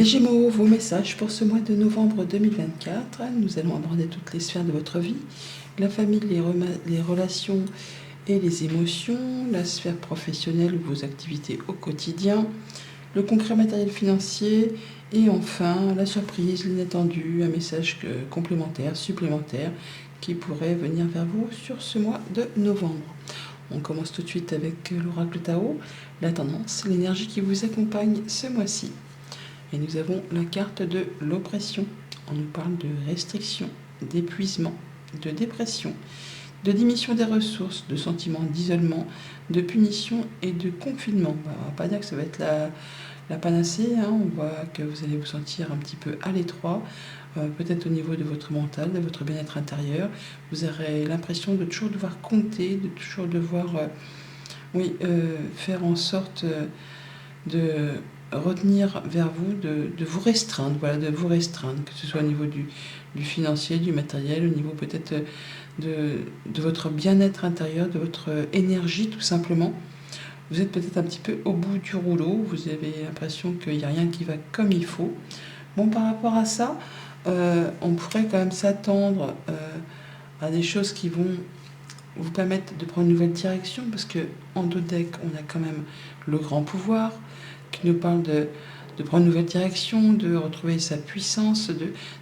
Les Gémeaux, vos messages pour ce mois de novembre 2024. Nous allons aborder toutes les sphères de votre vie. La famille, les relations et les émotions, la sphère professionnelle ou vos activités au quotidien, le concret matériel financier et enfin la surprise, l'inattendu, un message complémentaire, supplémentaire qui pourrait venir vers vous sur ce mois de novembre. On commence tout de suite avec l'oracle Tao, la tendance, l'énergie qui vous accompagne ce mois-ci. Et nous avons la carte de l'oppression. On nous parle de restriction, d'épuisement, de dépression, de diminution des ressources, de sentiments d'isolement, de punition et de confinement. On ne va pas dire que ça va être la panacée. On voit que vous allez vous sentir un petit peu à l'étroit, peut-être au niveau de votre mental, de votre bien-être intérieur. Vous aurez l'impression de toujours devoir compter, de toujours devoir faire en sorte de retenir vers vous, de vous restreindre, de vous restreindre, que ce soit au niveau du financier, du matériel, au niveau peut-être de votre bien-être intérieur, de votre énergie tout simplement. Vous êtes peut-être un petit peu au bout du rouleau, vous avez l'impression qu'il n'y a rien qui va comme il faut. Bon, par rapport à ça, on pourrait quand même s'attendre à des choses qui vont vous permettre de prendre une nouvelle direction, parce que en dos deck, on a quand même le grand pouvoir, qui nous parle de prendre une nouvelle direction, de retrouver sa puissance,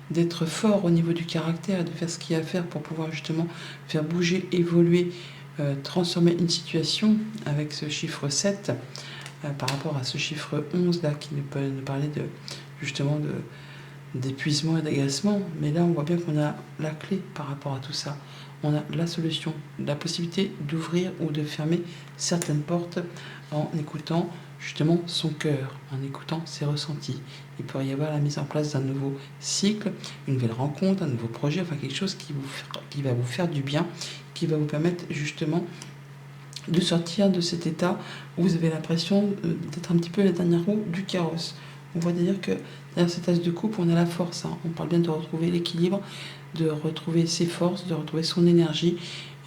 d'être fort au niveau du caractère et de faire ce qu'il y a à faire pour pouvoir justement faire bouger, évoluer, transformer une situation avec ce chiffre 7 par rapport à ce chiffre 11 là qui nous peut nous parler justement d'épuisement et d'agacement. Mais là on voit bien qu'on a la clé par rapport à tout ça. On a la solution, la possibilité d'ouvrir ou de fermer certaines portes en écoutant justement son cœur, en écoutant ses ressentis. Il pourrait y avoir la mise en place d'un nouveau cycle, une nouvelle rencontre, un nouveau projet, enfin quelque chose qui va vous faire du bien, qui va vous permettre justement de sortir de cet état où vous avez l'impression d'être un petit peu la dernière roue du carrosse. On voit d'ailleurs que derrière cet as de coupe, on a la force. On parle bien de retrouver l'équilibre, de retrouver ses forces, de retrouver son énergie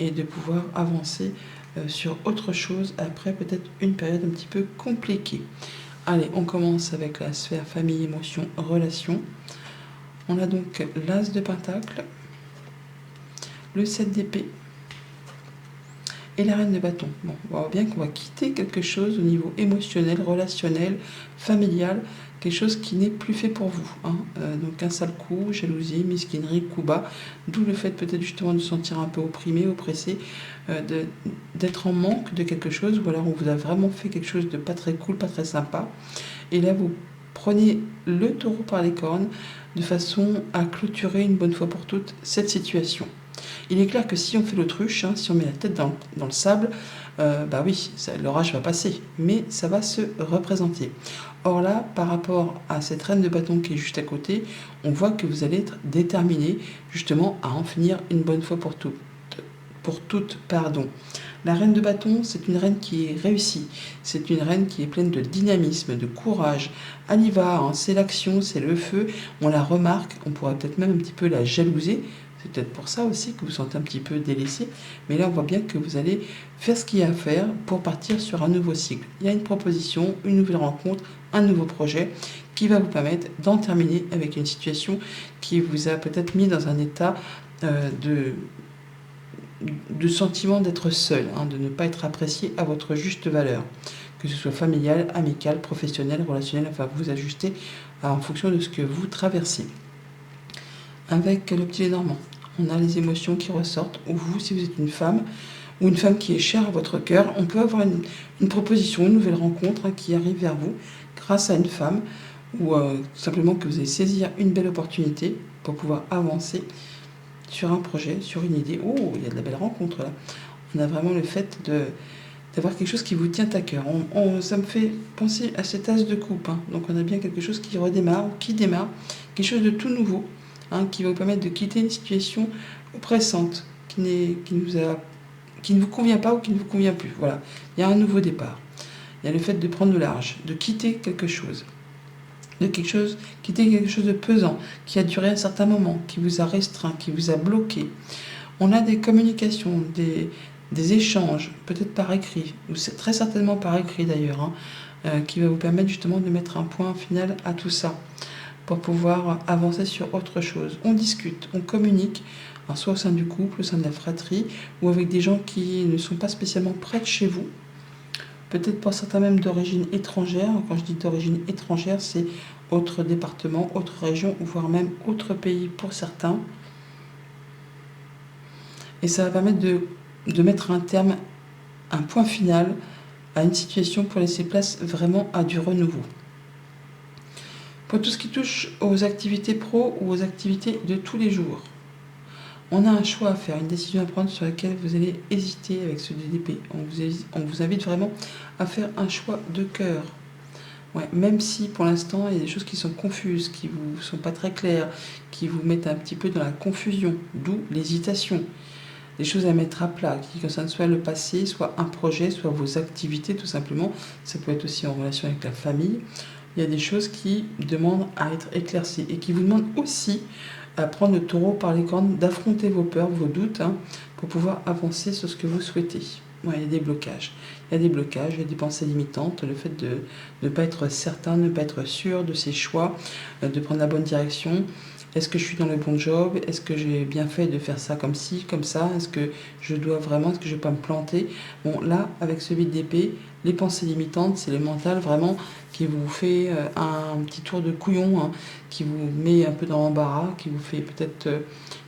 et de pouvoir avancer sur autre chose après peut-être une période un petit peu compliquée. Allez, on commence avec la sphère famille, émotion, relation. On a donc l'as de pentacle, le 7 d'épée et la reine de bâton. Bon, on voit bien qu'on va quitter quelque chose au niveau émotionnel, relationnel, familial, quelque chose qui n'est plus fait pour vous. Donc un sale coup, jalousie, mesquinerie, coup bas, d'où le fait peut-être justement de se sentir un peu opprimé, oppressé, d'être en manque de quelque chose, ou alors on vous a vraiment fait quelque chose de pas très cool, pas très sympa. Et là, vous prenez le taureau par les cornes de façon à clôturer une bonne fois pour toutes cette situation. Il est clair que si on fait l'autruche, si on met la tête dans le sable, l'orage va passer, mais ça va se représenter. Or là, par rapport à cette reine de bâton qui est juste à côté, on voit que vous allez être déterminé justement à en finir une bonne fois pour toutes. La reine de bâton, c'est une reine qui est réussie, c'est une reine qui est pleine de dynamisme, de courage. Elle y va, c'est l'action, c'est le feu, on la remarque, on pourrait peut-être même un petit peu la jalouser. C'est peut-être pour ça aussi que vous vous sentez un petit peu délaissé. Mais là, on voit bien que vous allez faire ce qu'il y a à faire pour partir sur un nouveau cycle. Il y a une proposition, une nouvelle rencontre, un nouveau projet qui va vous permettre d'en terminer avec une situation qui vous a peut-être mis dans un état de sentiment d'être seul, de ne pas être apprécié à votre juste valeur. Que ce soit familial, amical, professionnel, relationnel, enfin vous ajustez en fonction de ce que vous traversez. Avec le petit Lénormand, on a les émotions qui ressortent, ou vous, si vous êtes une femme, ou une femme qui est chère à votre cœur, on peut avoir une proposition, une nouvelle rencontre qui arrive vers vous grâce à une femme, ou simplement que vous allez saisir une belle opportunité pour pouvoir avancer sur un projet, sur une idée. Oh, il y a de la belle rencontre là. On a vraiment le fait d'avoir quelque chose qui vous tient à cœur. Ça me fait penser à cet as de coupe. Donc on a bien quelque chose qui redémarre, qui démarre, quelque chose de tout nouveau, qui va vous permettre de quitter une situation oppressante, qui ne vous convient pas ou qui ne vous convient plus. Voilà, il y a un nouveau départ. Il y a le fait de prendre le large, de quitter quelque chose. Quitter quelque chose de pesant, qui a duré un certain moment, qui vous a restreint, qui vous a bloqué. On a des communications, des échanges, peut-être par écrit, ou c'est très certainement par écrit d'ailleurs, qui va vous permettre justement de mettre un point final à tout ça, pour pouvoir avancer sur autre chose. On discute, on communique, alors soit au sein du couple, au sein de la fratrie, ou avec des gens qui ne sont pas spécialement près de chez vous, peut-être pour certains même d'origine étrangère. Quand je dis d'origine étrangère, c'est autre département, autre région, voire même autre pays pour certains. Et ça va permettre de mettre un terme, un point final à une situation pour laisser place vraiment à du renouveau. Pour tout ce qui touche aux activités pro ou aux activités de tous les jours, on a un choix à faire, une décision à prendre sur laquelle vous allez hésiter avec ce DDP. On vous invite vraiment à faire un choix de cœur. Ouais, même si pour l'instant il y a des choses qui sont confuses, qui vous sont pas très claires, qui vous mettent un petit peu dans la confusion, d'où l'hésitation. Des choses à mettre à plat, qui concernent soit le passé, soit un projet, soit vos activités tout simplement. Ça peut être aussi en relation avec la famille. Il y a des choses qui demandent à être éclaircies et qui vous demandent aussi à prendre le taureau par les cornes, d'affronter vos peurs, vos doutes, pour pouvoir avancer sur ce que vous souhaitez. Ouais, il y a des blocages. Il y a des blocages, il y a des pensées limitantes, le fait de ne pas être certain, de ne pas être sûr de ses choix, de prendre la bonne direction. Est-ce que je suis dans le bon job? Est-ce que j'ai bien fait de faire ça comme ci, comme ça? Est-ce que je dois vraiment, est-ce que je ne vais pas me planter? Bon, là, avec ce vide d'épée, les pensées limitantes, c'est le mental vraiment qui vous fait un petit tour de couillon, qui vous met un peu dans l'embarras, qui vous fait peut-être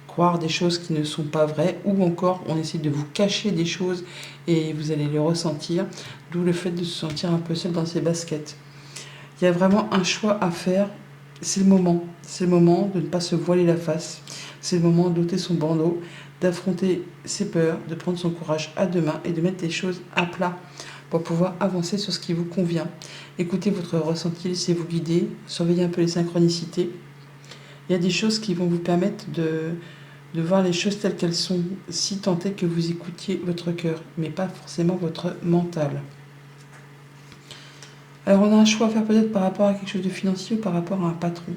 croire des choses qui ne sont pas vraies, ou encore on essaie de vous cacher des choses et vous allez le ressentir, d'où le fait de se sentir un peu seul dans ses baskets. Il y a vraiment un choix à faire. C'est le moment de ne pas se voiler la face, c'est le moment d'ôter son bandeau, d'affronter ses peurs, de prendre son courage à deux mains et de mettre les choses à plat pour pouvoir avancer sur ce qui vous convient. Écoutez votre ressenti, laissez-vous guider, surveillez un peu les synchronicités. Il y a des choses qui vont vous permettre de voir les choses telles qu'elles sont, si tant est que vous écoutiez votre cœur, mais pas forcément votre mental. Alors on a un choix à faire peut-être par rapport à quelque chose de financier ou par rapport à un patron.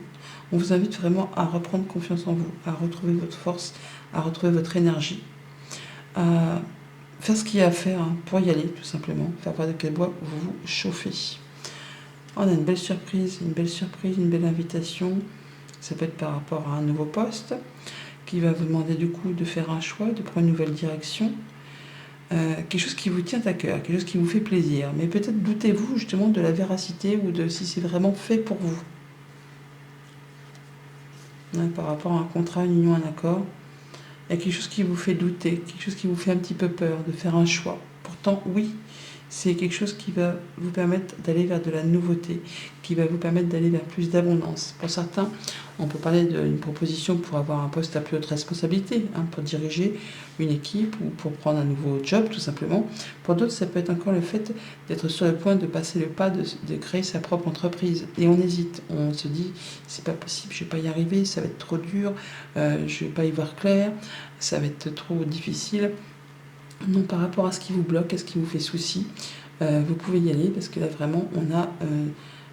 On vous invite vraiment à reprendre confiance en vous, à retrouver votre force, à retrouver votre énergie, à faire ce qu'il y a à faire pour y aller tout simplement, faire voir de quel bois vous vous chauffez. On a une belle surprise, une belle invitation. Ça peut être par rapport à un nouveau poste qui va vous demander du coup de faire un choix, de prendre une nouvelle direction. Quelque chose qui vous tient à cœur, quelque chose qui vous fait plaisir. Mais peut-être doutez-vous justement de la véracité ou de si c'est vraiment fait pour vous. Par rapport à un contrat, une union, un accord, il y a quelque chose qui vous fait douter, quelque chose qui vous fait un petit peu peur de faire un choix. Pourtant, oui, c'est quelque chose qui va vous permettre d'aller vers de la nouveauté, qui va vous permettre d'aller vers plus d'abondance. Pour certains, on peut parler d'une proposition pour avoir un poste à plus haute responsabilité, pour diriger une équipe ou pour prendre un nouveau job tout simplement. Pour d'autres, ça peut être encore le fait d'être sur le point de passer le pas de créer sa propre entreprise. Et on hésite, on se dit, c'est pas possible, je vais pas y arriver, ça va être trop dur, je vais pas y voir clair, ça va être trop difficile. Non, par rapport à ce qui vous bloque, à ce qui vous fait souci, vous pouvez y aller parce que là vraiment on a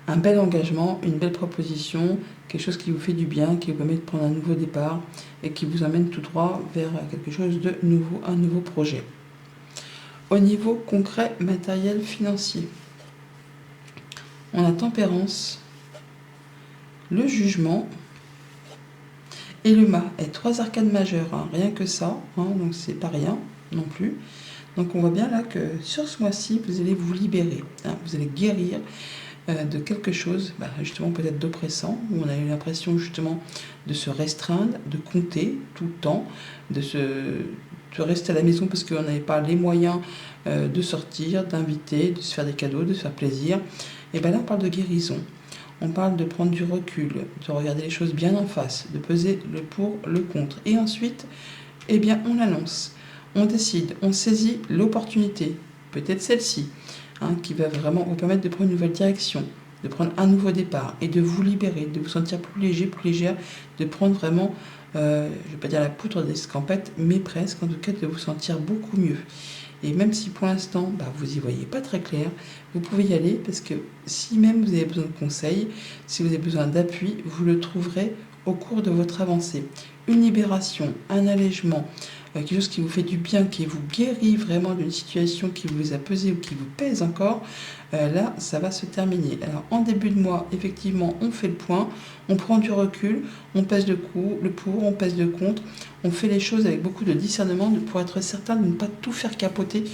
un bel engagement, une belle proposition, quelque chose qui vous fait du bien, qui vous permet de prendre un nouveau départ et qui vous amène tout droit vers quelque chose de nouveau, un nouveau projet. Au niveau concret, matériel, financier, on a tempérance, le jugement et le mât. Et 3 arcades majeures, rien que ça, donc c'est pas rien non plus. Donc on voit bien là que sur ce mois-ci, vous allez vous libérer, vous allez guérir de quelque chose, justement peut-être d'oppressant, où on a eu l'impression justement de se restreindre, de compter tout le temps, de rester à la maison parce qu'on n'avait pas les moyens de sortir, d'inviter, de se faire des cadeaux, de se faire plaisir. Et bien là on parle de guérison, on parle de prendre du recul, de regarder les choses bien en face, de peser le pour, le contre. Et ensuite, on annonce. On décide, on saisit l'opportunité, peut-être celle-ci, qui va vraiment vous permettre de prendre une nouvelle direction, de prendre un nouveau départ et de vous libérer, de vous sentir plus léger, plus légère, de prendre vraiment, je ne vais pas dire la poudre d'escampette, mais presque, en tout cas de vous sentir beaucoup mieux. Et même si pour l'instant, vous n'y voyez pas très clair, vous pouvez y aller parce que si même vous avez besoin de conseils, si vous avez besoin d'appui, vous le trouverez au cours de votre avancée. Une libération, un allègement, quelque chose qui vous fait du bien, qui vous guérit vraiment d'une situation qui vous a pesé ou qui vous pèse encore, là, ça va se terminer. Alors, en début de mois, effectivement, on fait le point, on prend du recul, on pèse le pour, on pèse le contre, on fait les choses avec beaucoup de discernement pour être certain de ne pas tout faire capoter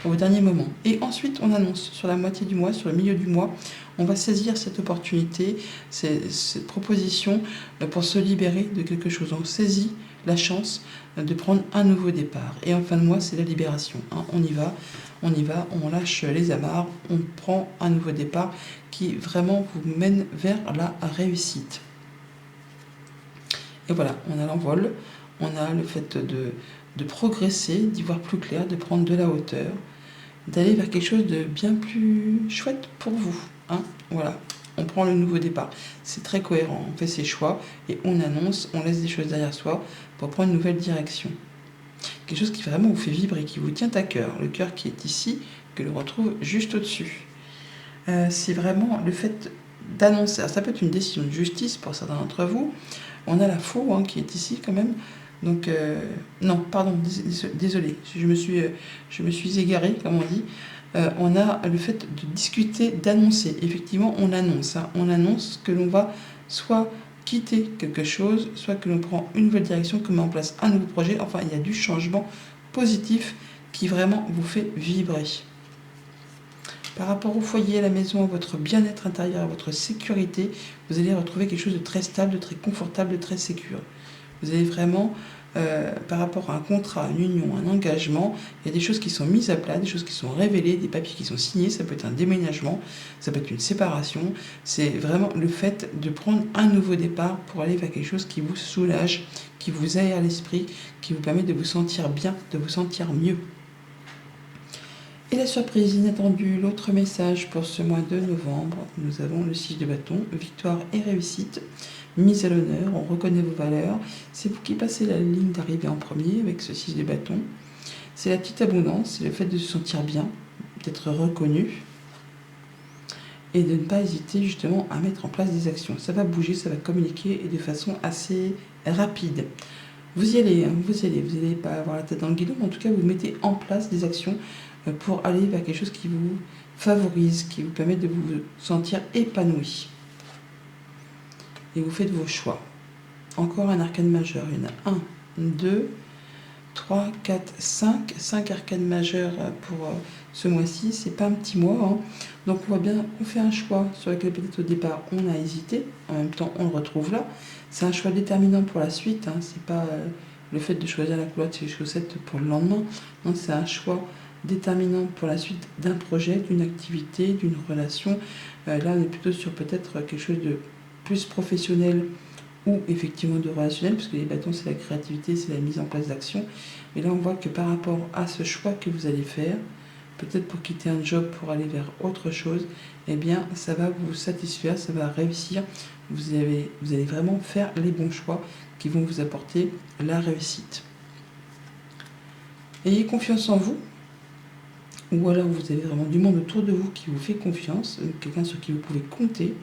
au dernier moment. Et ensuite, on annonce sur la moitié du mois, sur le milieu du mois, on va saisir cette opportunité, cette proposition pour se libérer de quelque chose. On saisit la chance de prendre un nouveau départ. Et en fin de mois, c'est la libération. On y va, on lâche les amarres, on prend un nouveau départ qui vraiment vous mène vers la réussite. Et voilà, on a l'envol, on a le fait de progresser, d'y voir plus clair, de prendre de la hauteur, d'aller vers quelque chose de bien plus chouette pour vous. Voilà, on prend le nouveau départ. C'est très cohérent, on fait ses choix et on annonce, on laisse des choses derrière soi pour prendre une nouvelle direction. Quelque chose qui vraiment vous fait vibrer, qui vous tient à cœur. Le cœur qui est ici, que l'on retrouve juste au-dessus. C'est vraiment le fait d'annoncer. Alors, ça peut être une décision de justice pour certains d'entre vous. On a la faux qui est ici quand même. Donc, non, pardon, désolé, je me suis égarée, comme on dit. On a le fait de discuter, d'annoncer. Effectivement, on annonce. On annonce que l'on va soit quitter quelque chose, soit que l'on prend une nouvelle direction, que l'on met en place un nouveau projet. Enfin, il y a du changement positif qui vraiment vous fait vibrer. Par rapport au foyer, à la maison, à votre bien-être intérieur, à votre sécurité, vous allez retrouver quelque chose de très stable, de très confortable, de très sécure. Vous allez vraiment, par rapport à un contrat, une union, un engagement, il y a des choses qui sont mises à plat, des choses qui sont révélées, des papiers qui sont signés, ça peut être un déménagement, ça peut être une séparation. C'est vraiment le fait de prendre un nouveau départ pour aller vers quelque chose qui vous soulage, qui vous aère l'esprit, qui vous permet de vous sentir bien, de vous sentir mieux. Et la surprise inattendue, l'autre message pour ce mois de novembre, nous avons le 6 de bâton, victoire et réussite, mise à l'honneur, on reconnaît vos valeurs, c'est vous qui passez la ligne d'arrivée en premier avec ce 6 de bâton. C'est la petite abondance, c'est le fait de se sentir bien, d'être reconnu et de ne pas hésiter justement à mettre en place des actions. Ça va bouger, ça va communiquer et de façon assez rapide. Vous y allez, vous n'allez pas avoir la tête dans le guidon, mais en tout cas vous mettez en place des actions pour aller vers quelque chose qui vous favorise, qui vous permet de vous sentir épanoui. Et vous faites vos choix. Encore un arcane majeur. Il y en a 1, 2, 3, 4, 5. 5 arcanes majeurs pour ce mois-ci. C'est pas un petit mois. Donc on voit bien qu'on fait un choix sur lequel peut-être au départ on a hésité. En même temps, on le retrouve là. C'est un choix déterminant pour la suite. C'est pas le fait de choisir la culotte et les chaussettes pour le lendemain. Non, c'est un choix déterminant pour la suite d'un projet, d'une activité, d'une relation. Là, on est plutôt sur peut-être quelque chose de plus professionnel ou effectivement de relationnel, parce que les bâtons, c'est la créativité, c'est la mise en place d'actions. Mais là, on voit que par rapport à ce choix que vous allez faire, peut-être pour quitter un job, pour aller vers autre chose, eh bien, ça va vous satisfaire, ça va réussir. Vous allez vraiment faire les bons choix qui vont vous apporter la réussite. Ayez confiance en vous. Ou alors vous avez vraiment du monde autour de vous qui vous fait confiance, quelqu'un sur qui vous pouvez compter,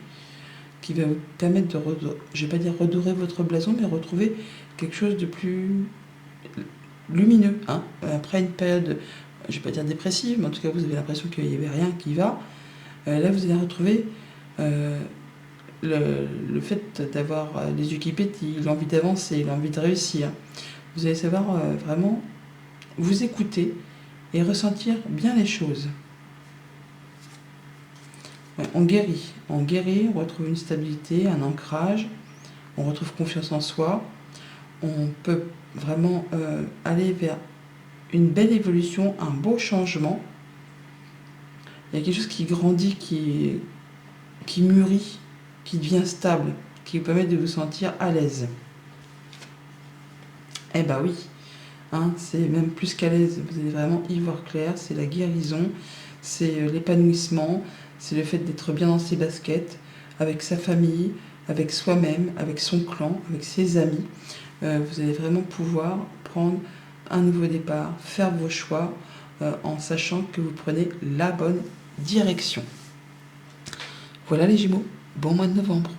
qui va vous permettre de, je ne vais pas dire redorer votre blason, mais retrouver quelque chose de plus lumineux. Après une période, je ne vais pas dire dépressive, mais en tout cas vous avez l'impression qu'il n'y avait rien qui va. Là vous allez retrouver le fait d'avoir les yeux qui pétillent, l'envie d'avancer, l'envie de réussir. Vous allez savoir vraiment vous écouter et ressentir bien les choses. On guérit, on retrouve une stabilité, un ancrage, on retrouve confiance en soi, on peut vraiment aller vers une belle évolution, un beau changement. Il y a quelque chose qui grandit, qui mûrit, qui devient stable, qui vous permet de vous sentir à l'aise. Eh ben oui, c'est même plus qu'à l'aise, vous allez vraiment y voir clair, c'est la guérison, c'est l'épanouissement, c'est le fait d'être bien dans ses baskets, avec sa famille, avec soi-même, avec son clan, avec ses amis. Vous allez vraiment pouvoir prendre un nouveau départ, faire vos choix en sachant que vous prenez la bonne direction. Voilà les Gémeaux, bon mois de novembre.